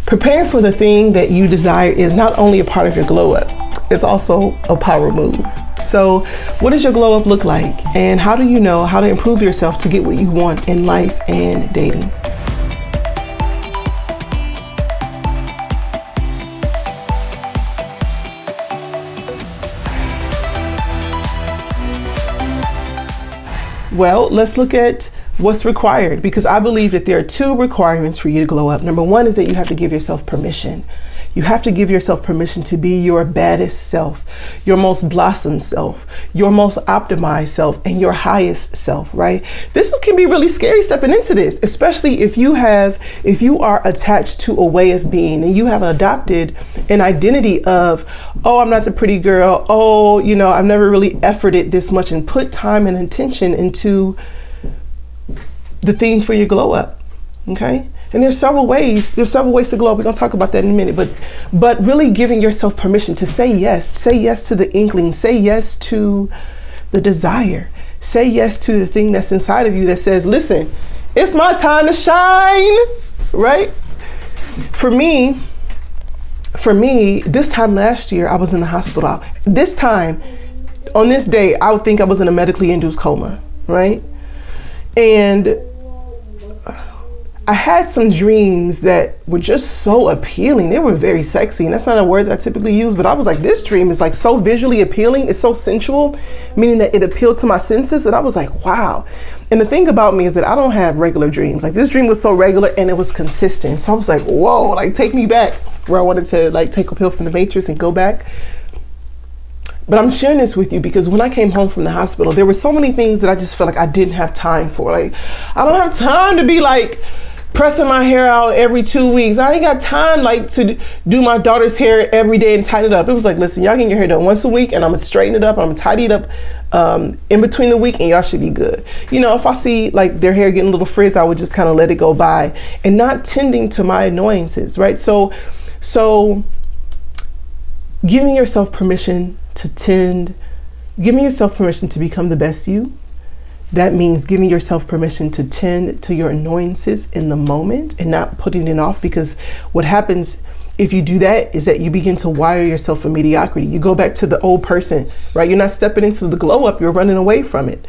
Preparing for the thing that you desire is not only a part of your glow up, it's also a power move. So what does your glow up look like? And how do you know how to improve yourself to get what you want in life and dating? Well, let's look at what's required, because I believe that there are two requirements for you to glow up. Number one is that you have to give yourself permission. You have to give yourself permission to be your baddest self, your most blossomed self, your most optimized self, and your highest self, right? Can be really scary stepping into this, especially if you are attached to a way of being and you have adopted an identity of, oh, I'm not the pretty girl. Oh, I've never really efforted this much and put time and attention into the things for your glow up. Okay. And there's several ways to glow up. We're going to talk about that in a minute, but really giving yourself permission to say yes to the inkling, say yes to the desire, say yes to the thing that's inside of you that says, listen, it's my time to shine, right? For me, this time last year, I was in the hospital. This time, on this day, I would think I was in a medically induced coma, right? And I had some dreams that were just so appealing. They were very sexy, and that's not a word that I typically use, but I was like, this dream is like so visually appealing. It's so sensual, meaning that it appealed to my senses. And I was like, wow. And the thing about me is that I don't have regular dreams. Like, this dream was so regular and it was consistent. So I was like, whoa, like take me back, where I wanted to like take a pill from the Matrix and go back. But I'm sharing this with you because when I came home from the hospital, there were so many things that I just felt like I didn't have time for. Like, I don't have time to be like pressing my hair out every 2 weeks. I ain't got time like to do my daughter's hair every day and tighten it up. It was like, listen, y'all get your hair done once a week and I'm gonna straighten it up, I'm gonna tidy it up in between the week, and y'all should be good. If I see like their hair getting a little frizz, I would just kind of let it go by and not tending to my annoyances, right? So giving yourself permission to tend, giving yourself permission to become the best you. That means giving yourself permission to tend to your annoyances in the moment and not putting it off, because what happens if you do that is that you begin to wire yourself for mediocrity. You go back to the old person, right? You're not stepping into the glow up, you're running away from it.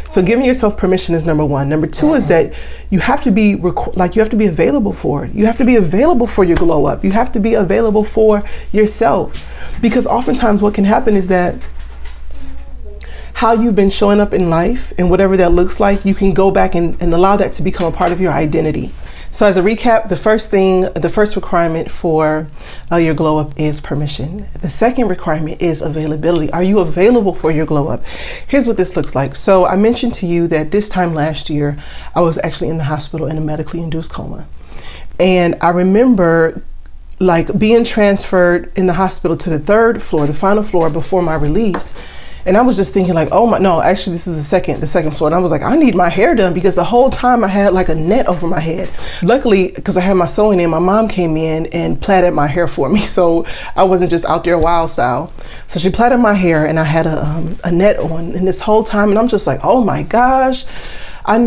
So giving yourself permission is number one. Number two is that you have to be available for it. You have to be available for your glow up. You have to be available for yourself, because oftentimes what can happen is that how you've been showing up in life and whatever that looks like, you can go back and allow that to become a part of your identity. So as a recap, the first requirement for your glow up is permission. The second requirement is availability. Are you available for your glow up? Here's what this looks like. So I mentioned to you that this time last year, I was actually in the hospital in a medically induced coma. And I remember like being transferred in the hospital to the third floor, the final floor before my release. And I was just thinking like, actually this is the second floor. And I was like, I need my hair done, because the whole time I had like a net over my head. Luckily, because I had my sewing in, my mom came in and plaited my hair for me. So I wasn't just out there wild style. So she plaited my hair and I had a net on. And this whole time, and I'm just like, oh my gosh, I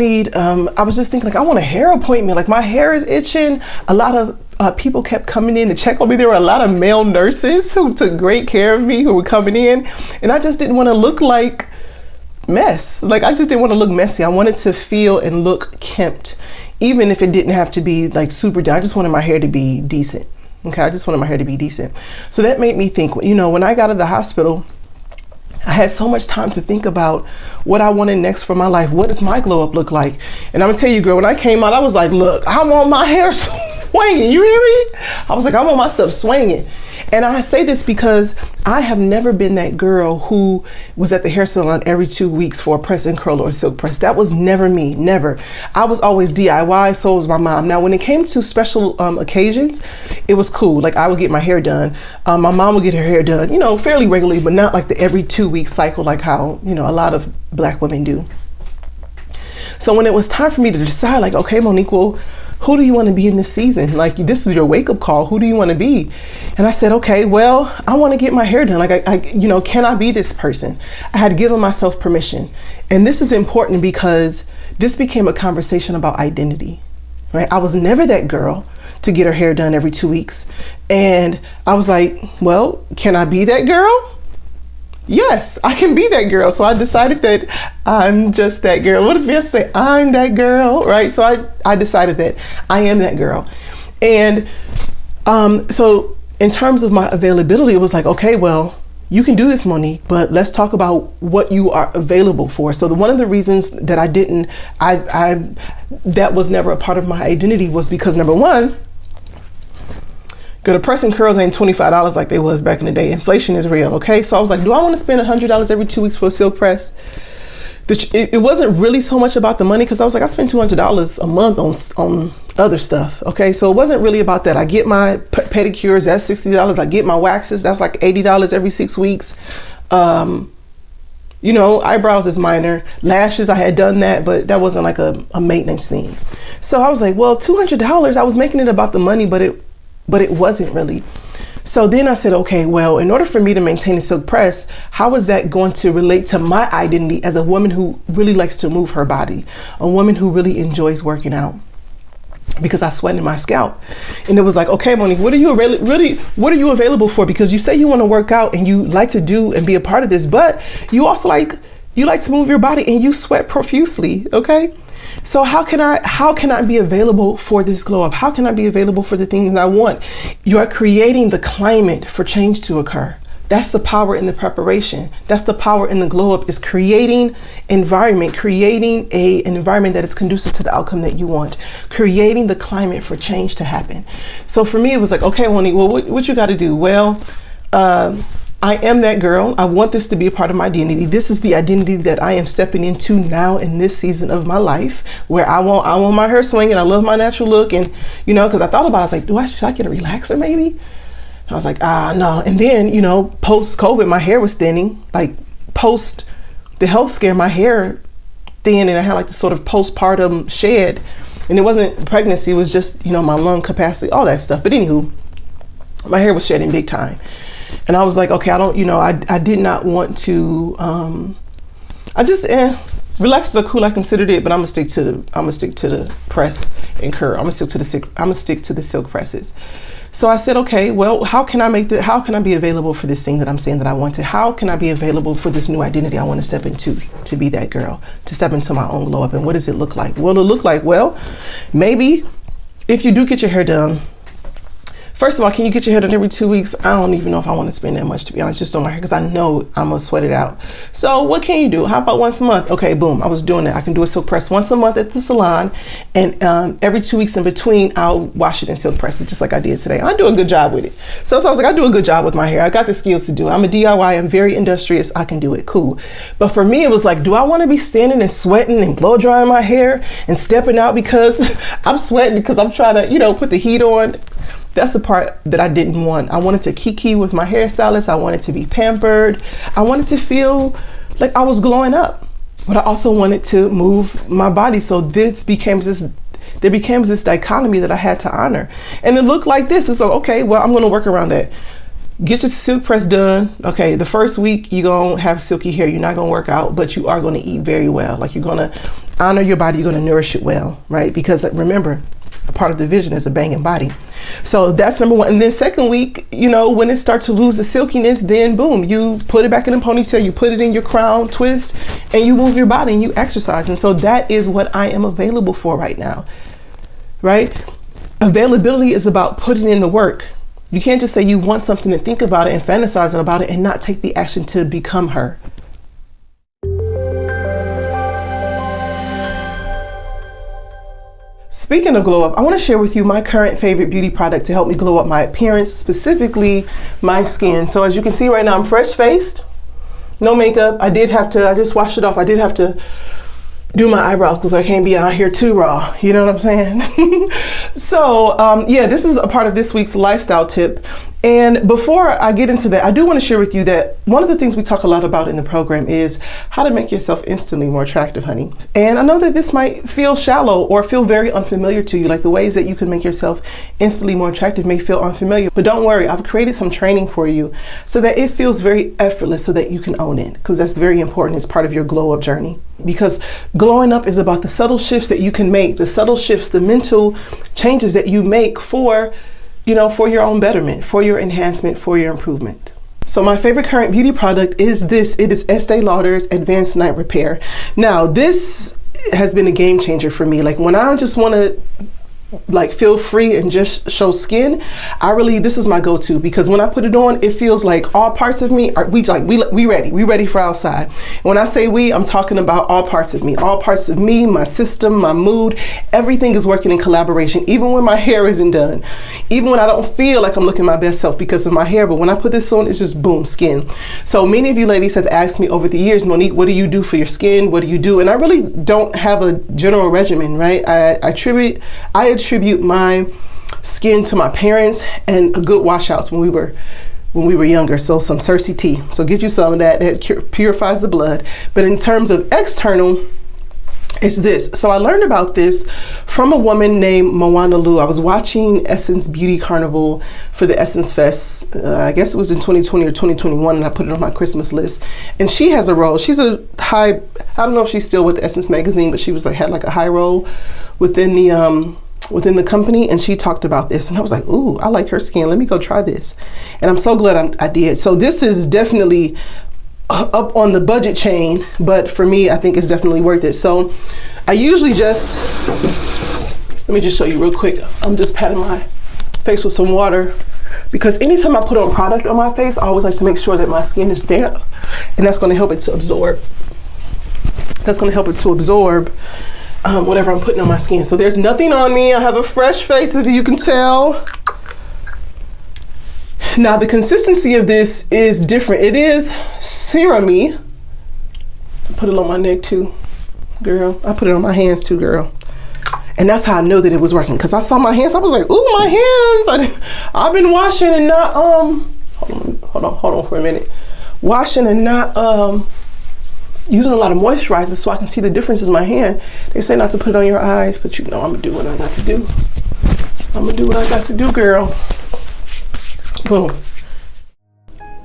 was just thinking like, I want a hair appointment. Like my hair is itching. A lot of people kept coming in to check on me. There were a lot of male nurses who took great care of me, who were coming in, and I just didn't want to look like mess. Like I just didn't want to look messy. I wanted to feel and look kempt, even if it didn't have to be like super done. I just wanted my hair to be decent. Okay, I just wanted my hair to be decent. So that made me think, when I got out of the hospital, I had so much time to think about what I wanted next for my life. What does my glow up look like? And I'm gonna tell you, girl, when I came out, I was like, look, I want my hair swinging. You hear me? I was like, I want myself swinging. And I say this because I have never been that girl who was at the hair salon every 2 weeks for a press and curl or a silk press. That was never me, never. I was always DIY, so was my mom. Now, when it came to special occasions, it was cool. Like I would get my hair done. My mom would get her hair done, fairly regularly, but not like the every 2 week cycle, like how, a lot of Black women do. So when it was time for me to decide, like, okay, Monique, well, who do you want to be in this season? Like, this is your wake up call. Who do you want to be? And I said, okay, well, I want to get my hair done. Like, can I be this person? I had given myself permission. And this is important because this became a conversation about identity. right? I was never that girl to get her hair done every 2 weeks. And I was like, well, can I be that girl? Yes, I can be that girl. So I decided that I'm just that girl. What does Beyonce say? I'm that girl, right? So I decided that I am that girl. And so in terms of my availability, it was like, okay, well, you can do this, Monique, but let's talk about what you are available for. So one of the reasons that that was never a part of my identity was because, number one, the pressing curls ain't $25 like they was back in the day. Inflation is real, okay? So I was like, do I want to spend $100 every 2 weeks for a silk press? It wasn't really so much about the money, because I was like, I spend $200 a month on other stuff, okay? So it wasn't really about that. I get my pedicures, that's $60. I get my waxes, that's like $80 every 6 weeks. You know, eyebrows is minor. Lashes, I had done that, but that wasn't like a maintenance thing. So I was like, well, $200, I was making it about the money, but it wasn't really. So then I said, okay, well, in order for me to maintain a silk press, how is that going to relate to my identity as a woman who really likes to move her body, a woman who really enjoys working out? Because I sweat in my scalp. And it was like, okay, Monique, what are you available for? Because you say you want to work out and you like to do and be a part of this, but you also like to move your body and you sweat profusely, okay? So how can I be available for this glow up? How can I be available for the things that I want? You are creating the climate for change to occur. That's the power in the preparation. That's the power in the glow up, is creating an environment that is conducive to the outcome that you want, creating the climate for change to happen. So for me, it was like, okay, Monique, well, what you got to do? Well, I am that girl. I want this to be a part of my identity. This is the identity that I am stepping into now in this season of my life, where I want my hair swinging. I love my natural look. And, you know, because I thought about it, I was like, should I get a relaxer maybe? I was like, no. And then, you know, post-COVID, my hair was thinning. Like post the health scare, my hair thin, and I had like the sort of postpartum shed. And it wasn't pregnancy, it was just, you know, my lung capacity, all that stuff. But anywho, my hair was shedding big time. And I was like, okay, I did not want to, relaxers are cool. I considered it, but I'm gonna stick to the press and curl. I'm gonna stick to the silk presses. So I said, okay, well, how can I be available for this thing that I'm saying that I want to? How can I be available for this new identity I want to step into, to be that girl, to step into my own glow up? And what does it look like? Well, it'll look like, well, maybe if you do get your hair done, first of all, can you get your hair done every 2 weeks? I don't even know if I want to spend that much, to be honest, just on my hair, because I know I'm going to sweat it out. So what can you do? How about once a month? Okay, boom, I was doing that. I can do a silk press once a month at the salon, and every 2 weeks in between, I'll wash it and silk press it, just like I did today. I do a good job with it. So I was like, I do a good job with my hair. I got the skills to do it. I'm a DIY. I'm very industrious. I can do it. Cool. But for me, it was like, do I want to be standing and sweating and blow drying my hair and stepping out because I'm sweating because I'm trying to, you know, put the heat on? That's the part that I didn't want. I wanted to kiki with my hairstylist. I wanted to be pampered. I wanted to feel like I was glowing up, but I also wanted to move my body. So there became this dichotomy that I had to honor. And it looked like this. It's like, okay, well, I'm going to work around that. Get your silk press done. Okay, the first week you're going to have silky hair. You're not going to work out, but you are going to eat very well. Like, you're going to honor your body. You're going to nourish it well, right? Because remember, a part of the vision is a banging body. So that's number one. And then second week, you know, when it starts to lose the silkiness, then boom, you put it back in a ponytail, you put it in your crown twist, and you move your body and you exercise. And so that is what I am available for right now, right? Availability is about putting in the work. You can't just say you want something and think about it and fantasizing about it and not take the action to become her. Speaking of glow up, I want to share with you my current favorite beauty product to help me glow up my appearance, specifically my skin. So as you can see right now, I'm fresh faced, no makeup. I just washed it off. I did have to do my eyebrows because I can't be out here too raw. You know what I'm saying? So yeah, this is a part of this week's lifestyle tip. And before I get into that, I do want to share with you that one of the things we talk a lot about in the program is how to make yourself instantly more attractive, honey. And I know that this might feel shallow or feel very unfamiliar to you, like the ways that you can make yourself instantly more attractive may feel unfamiliar. But don't worry, I've created some training for you so that it feels very effortless, so that you can own it, because that's very important as part of your glow up journey. Because glowing up is about the subtle shifts that you can make, the subtle shifts, the mental changes that you make for your own betterment, for your enhancement, for your improvement. So my favorite current beauty product is this. It is Estee Lauder's Advanced Night Repair. Now, this has been a game changer for me. Like when I just want to feel free and just show skin, this is my go-to, because when I put it on, it feels like all parts of me are we ready for outside. When I say we, I'm talking about all parts of me, my system, my mood, everything is working in collaboration, even when my hair isn't done, even when I don't feel like I'm looking my best self because of my hair. But when I put this on, it's just boom, skin. So many of you ladies have asked me over the years, Monique, what do you do for your skin? What do you do? And I really don't have a general regimen, right? I attribute my skin to my parents and a good washouts when we were younger. So some Cersei tea. So get you some of that. That purifies the blood. But in terms of external, it's this. So I learned about this from a woman named Moana Lu. I was watching Essence Beauty Carnival for the Essence Fest. I guess it was in 2020 or 2021, and I put it on my Christmas list. And she has a role. She's a high, I don't know if she's still with Essence magazine, but she had like a high role within the company, and she talked about this, and I was like, ooh, I like her skin, let me go try this. And I'm so glad I did. So this is definitely up on the budget chain, but for me, I think it's definitely worth it. So I usually let me just show you real quick. I'm just patting my face with some water, because anytime I put on product on my face, I always like to make sure that my skin is damp, and that's going to help it to absorb. Whatever I'm putting on my skin. So there's nothing on me. I have a fresh face, if you can tell. Now the consistency of this is different. It is serum-y. I put it on my neck too, girl. I put it on my hands too, girl. And that's how I know that it was working, because I saw my hands. I was like, ooh, my hands. I've been washing and not, hold on for a minute. Washing and not, using a lot of moisturizers so I can see the differences in my hand. They say not to put it on your eyes, but I'm gonna do what I got to do. I'm gonna do what I got to do, girl. Boom.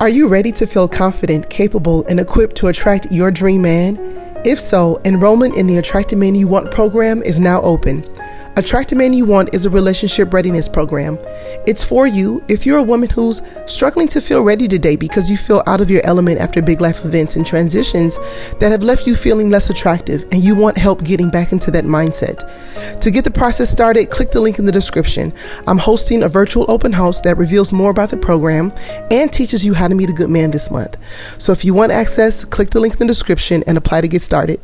Are you ready to feel confident, capable, and equipped to attract your dream man? If so, enrollment in the Attract a Man You Want program is now open. Attract a Man You Want is a relationship readiness program. It's for you if you're a woman who's struggling to feel ready today because you feel out of your element after big life events and transitions that have left you feeling less attractive, and you want help getting back into that mindset. To get the process started, click the link in the description. I'm hosting a virtual open house that reveals more about the program and teaches you how to meet a good man this month. So if you want access, click the link in the description and apply to get started.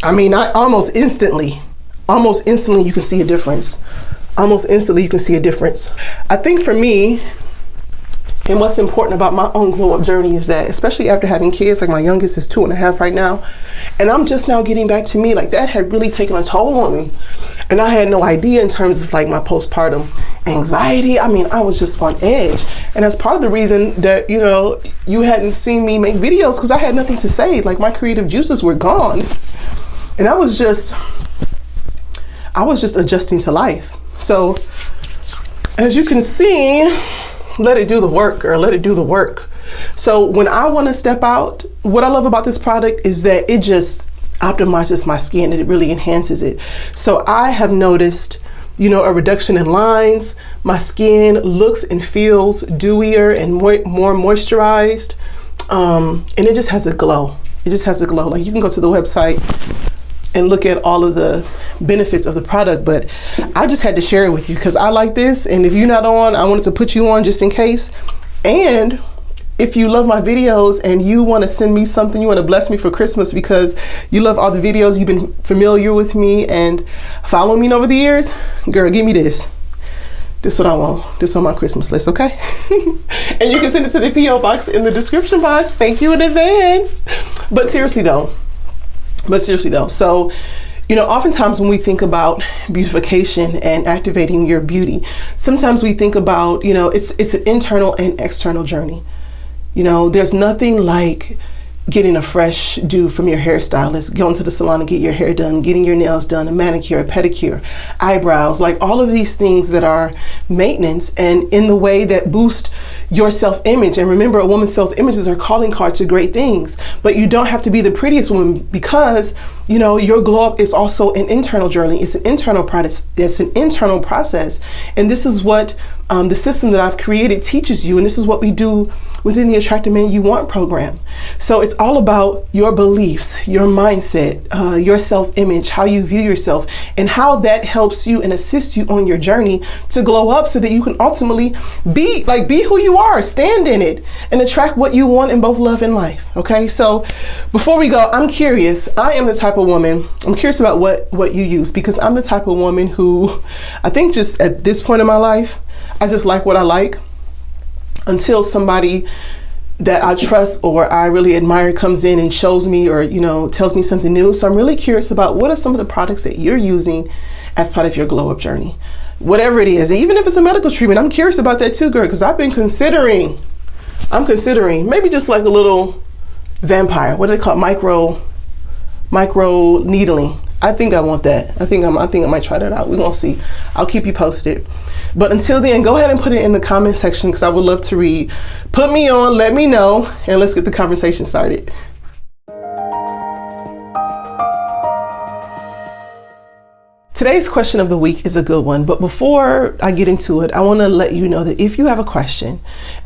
I mean, almost instantly you can see a difference. Almost instantly you can see a difference. I think for me, and what's important about my own glow up journey is that, especially after having kids, like my youngest is 2.5 right now, and I'm just now getting back to me, like that had really taken a toll on me. And I had no idea in terms of like my postpartum anxiety. I mean, I was just on edge. And that's part of the reason that, you hadn't seen me make videos, because I had nothing to say. Like my creative juices were gone. And I was just adjusting to life. So as you can see, let it do the work, girl, let it do the work. So when I want to step out, what I love about this product is that it just optimizes my skin and it really enhances it. So I have noticed, a reduction in lines. My skin looks and feels dewier and more moisturized. And it just has a glow. It just has a glow. Like you can go to the website and look at all of the benefits of the product, but I just had to share it with you because I like this, and if you're not on, I wanted to put you on just in case. And if you love my videos and you want to send me something, you want to bless me for Christmas because you love all the videos, you've been familiar with me and following me over the years, girl, give me this. This is what I want. This is on my Christmas list, okay? And you can send it to the P.O. box in the description box. Thank you in advance. But seriously though, so, Oftentimes when we think about beautification and activating your beauty, sometimes we think about, it's an internal and external journey. There's nothing like getting a fresh do from your hairstylist, going to the salon and get your hair done, getting your nails done, a manicure, a pedicure, eyebrows, like all of these things that are maintenance and in the way that boost your self-image. And remember, a woman's self-image is her calling card to great things, but you don't have to be the prettiest woman because your glow up is also an internal journey. It's an internal process. And this is what the system that I've created teaches you. And this is what we do within the Attract the Man You Want program. So it's all about your beliefs, your mindset, your self-image, how you view yourself, and how that helps you and assists you on your journey to glow up so that you can ultimately be who you are, stand in it, and attract what you want in both love and life. Okay, so before we go, I'm curious. I am the type of woman, I'm curious about what you use, because I'm the type of woman who, I think just at this point in my life, I just like what I like until somebody that I trust or I really admire comes in and shows me or, tells me something new. So I'm really curious about what are some of the products that you're using as part of your glow up journey, whatever it is. Even if it's a medical treatment, I'm curious about that too, girl, because I'm considering maybe just like a little vampire, what do they call it? Micro needling. I think I want that. I think I might try that out. We're gonna see. I'll keep you posted. But until then, go ahead and put it in the comment section because I would love to read. Put me on, let me know, and let's get the conversation started. Today's question of the week is a good one, but before I get into it, I want to let you know that if you have a question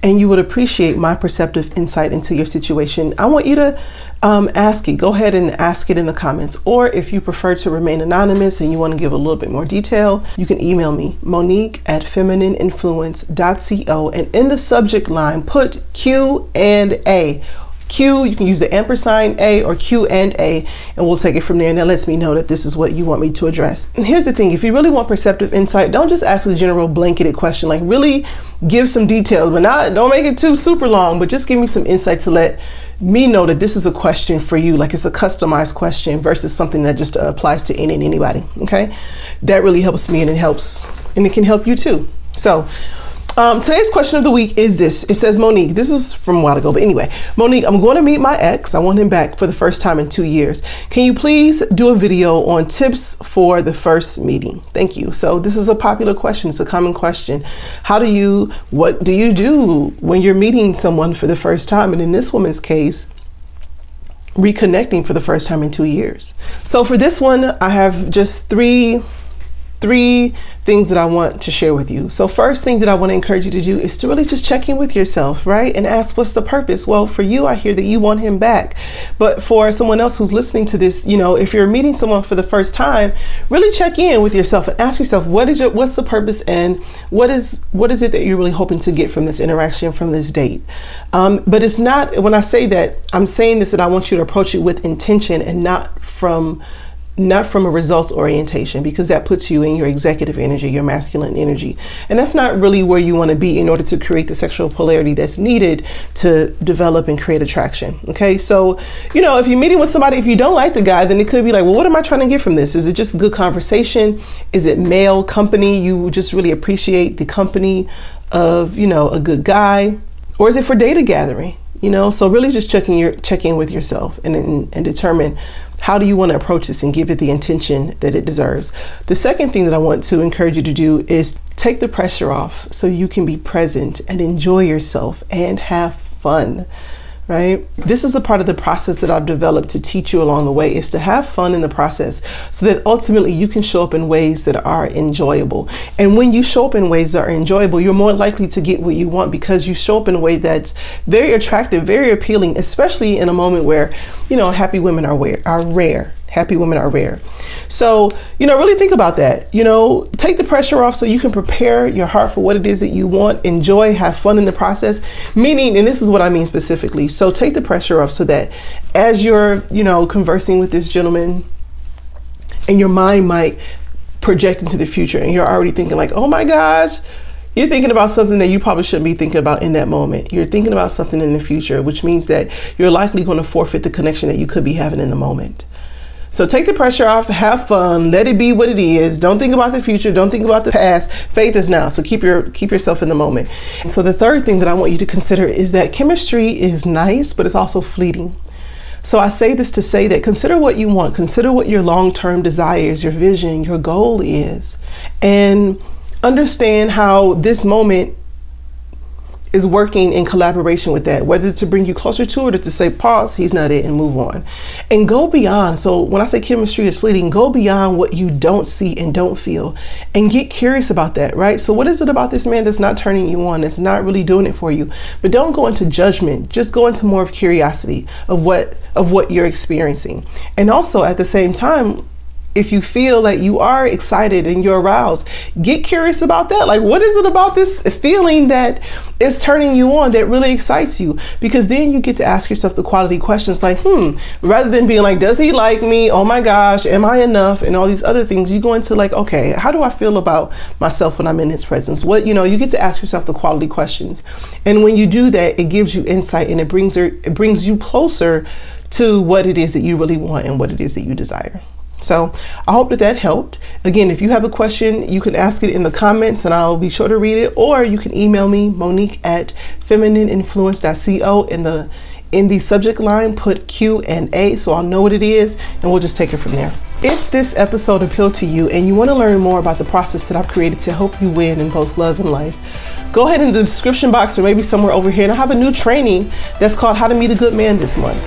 and you would appreciate my perceptive insight into your situation, I want you to ask it. Go ahead and ask it in the comments. Or if you prefer to remain anonymous and you want to give a little bit more detail, you can email me, monique@feminineinfluence.co, and in the subject line, put Q&A. Q, you can use the ampersand A or Q&A, and we'll take it from there. And that lets me know that this is what you want me to address. And here's the thing, if you really want perceptive insight, don't just ask a general blanketed question, like really give some details, but don't make it too super long, but just give me some insight to let me know that this is a question for you, like it's a customized question versus something that just applies to any and anybody, okay? That really helps me and it can help you too. So, today's question of the week is this. It says, Monique, this is from a while ago, but anyway, Monique, I'm going to meet my ex. I want him back for the first time in 2 years. Can you please do a video on tips for the first meeting? Thank you. So this is a popular question. It's a common question. What do you do when you're meeting someone for the first time? And in this woman's case, reconnecting for the first time in 2 years. So for this one, I have just three things that I want to share with you. So first thing that I want to encourage you to do is to really just check in with yourself, right? And ask, what's the purpose? Well, for you, I hear that you want him back. But for someone else who's listening to this, if you're meeting someone for the first time, really check in with yourself and ask yourself, what's the purpose and what is it that you're really hoping to get from this interaction, from this date? But it's not, when I say that, I'm saying this, that I want you to approach it with intention and not from a results orientation, because that puts you in your executive energy, your masculine energy. And that's not really where you want to be in order to create the sexual polarity that's needed to develop and create attraction. Okay. So, if you're meeting with somebody, if you don't like the guy, then it could be like, well, what am I trying to get from this? Is it just good conversation? Is it male company? You just really appreciate the company of, a good guy, or is it for data gathering? So really just check in with yourself and determine, how do you want to approach this and give it the intention that it deserves? The second thing that I want to encourage you to do is take the pressure off so you can be present and enjoy yourself and have fun, right? This is a part of the process that I've developed to teach you along the way, is to have fun in the process so that ultimately you can show up in ways that are enjoyable. And when you show up in ways that are enjoyable, you're more likely to get what you want because you show up in a way that's very attractive, very appealing, especially in a moment where, happy women are rare. Happy women are rare. So, really think about that. Take the pressure off so you can prepare your heart for what it is that you want, enjoy, have fun in the process. Meaning, and this is what I mean specifically. So take the pressure off so that as you're, conversing with this gentleman, and your mind might project into the future and you're already thinking like, oh my gosh, you're thinking about something that you probably shouldn't be thinking about in that moment. You're thinking about something in the future, which means that you're likely going to forfeit the connection that you could be having in the moment. So take the pressure off, have fun, let it be what it is. Don't think about the future, don't think about the past. Faith is now, so keep yourself in the moment. So the third thing that I want you to consider is that chemistry is nice, but it's also fleeting. So I say this to say that consider what you want, consider what your long-term desires, your vision, your goal is, and understand how this moment is working in collaboration with that, whether to bring you closer to it or to say, pause, he's not it, and move on. And go beyond. So when I say chemistry is fleeting, go beyond what you don't see and don't feel and get curious about that, right? So what is it about this man that's not turning you on, that's not really doing it for you? But don't go into judgment, just go into more of curiosity of what you're experiencing. And also at the same time, if you feel like you are excited and you're aroused, get curious about that. Like, what is it about this feeling that is turning you on that really excites you? Because then you get to ask yourself the quality questions like, rather than being like, does he like me? Oh my gosh, am I enough? And all these other things, you go into like, okay, how do I feel about myself when I'm in his presence? You get to ask yourself the quality questions. And when you do that, it gives you insight and it brings you closer to what it is that you really want and what it is that you desire. So I hope that helped. Again, if you have a question, you can ask it in the comments and I'll be sure to read it, or you can email me, monique@feminineinfluence.co. In the subject line, put Q&A so I'll know what it is and we'll just take it from there. If this episode appealed to you and you want to learn more about the process that I've created to help you win in both love and life, go ahead in the description box or maybe somewhere over here, and I have a new training that's called How to Meet a Good Man this month.